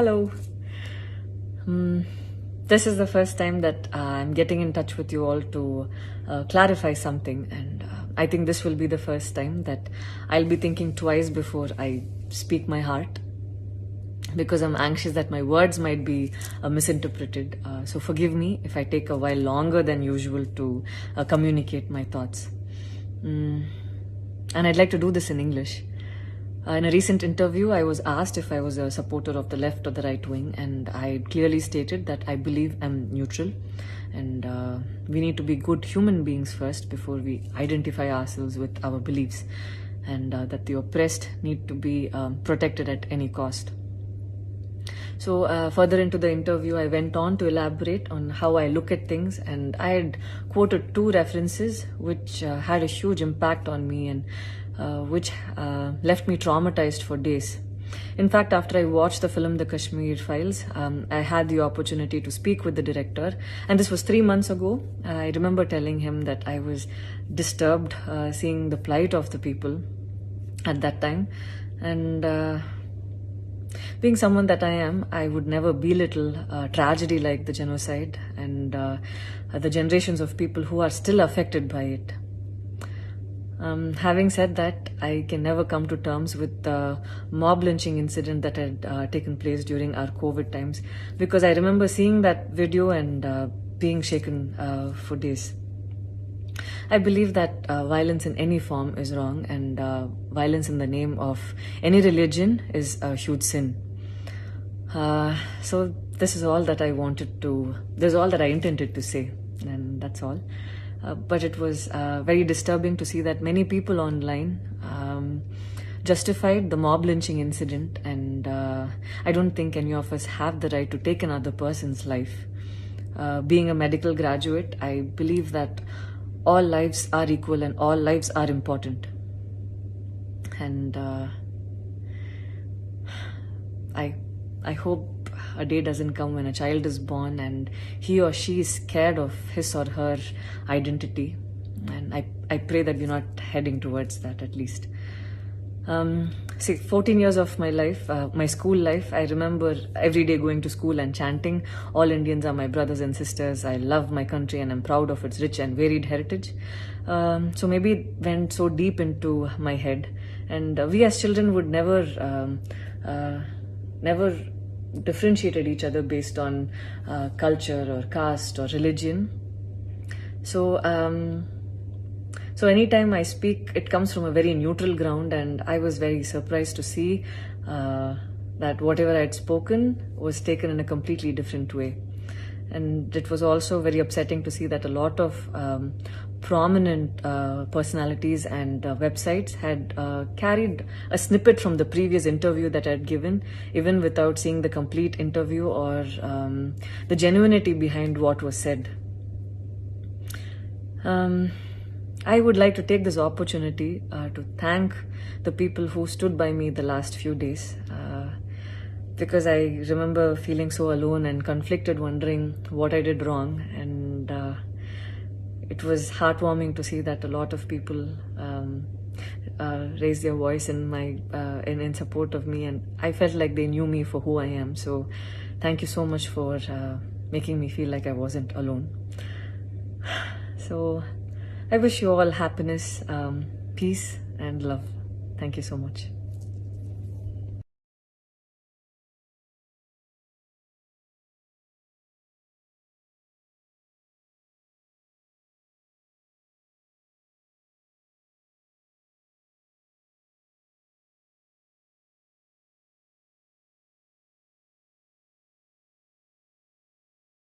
Hello. This is the first time that I'm getting in touch with you all to clarify something, and I think this will be the first time that I'll be thinking twice before I speak my heart, because I'm anxious that my words might be misinterpreted. So forgive me if I take a while longer than usual to communicate my thoughts. And I'd like to do this in English. In a recent interview, I was asked if I was a supporter of the left or the right wing, and I clearly stated that I believe I'm neutral, and we need to be good human beings first before we identify ourselves with our beliefs, and that the oppressed need to be protected at any cost. So further into the interview, I went on to elaborate on how I look at things, and I had quoted two references which had a huge impact on me and which left me traumatized for days. In fact, after I watched the film The Kashmiri Files, I had the opportunity to speak with the director, and this was 3 months ago. I remember telling him that I was disturbed seeing the plight of the people at that time, and being someone that I am, I would never belittle tragedy like the genocide and the generations of people who are still affected by it. Having said that, I can never come to terms with the mob lynching incident that had taken place during our COVID times, because I remember seeing that video and being shaken for days. I believe that violence in any form is wrong, and violence in the name of any religion is a huge sin. So this is all that I intended to say, and that's all. But it was very disturbing to see that many people online justified the mob lynching incident, and I don't think any of us have the right to take another person's life. Being a medical graduate, I believe that all lives are equal and all lives are important. And I hope a day doesn't come when a child is born and he or she is scared of his or her identity. And I pray that we're not heading towards that, at least. 14 years of my life, my school life, I remember every day going to school and chanting, "All Indians are my brothers and sisters. I love my country and I'm proud of its rich and varied heritage." So maybe it went so deep into my head. And we as children would never differentiated each other based on culture or caste or religion. So anytime I speak, it comes from a very neutral ground, and I was very surprised to see that whatever I had spoken was taken in a completely different way. And it was also very upsetting to see that a lot of prominent personalities and websites had carried a snippet from the previous interview that I had given, even without seeing the complete interview or the genuinity behind what was said. I would like to take this opportunity to thank the people who stood by me the last few days, because I remember feeling so alone and conflicted, wondering what I did wrong, and it was heartwarming to see that a lot of people raised their voice in support of me, and I felt like they knew me for who I am. So thank you so much for making me feel like I wasn't alone. So I wish you all happiness, peace and love. Thank you so much.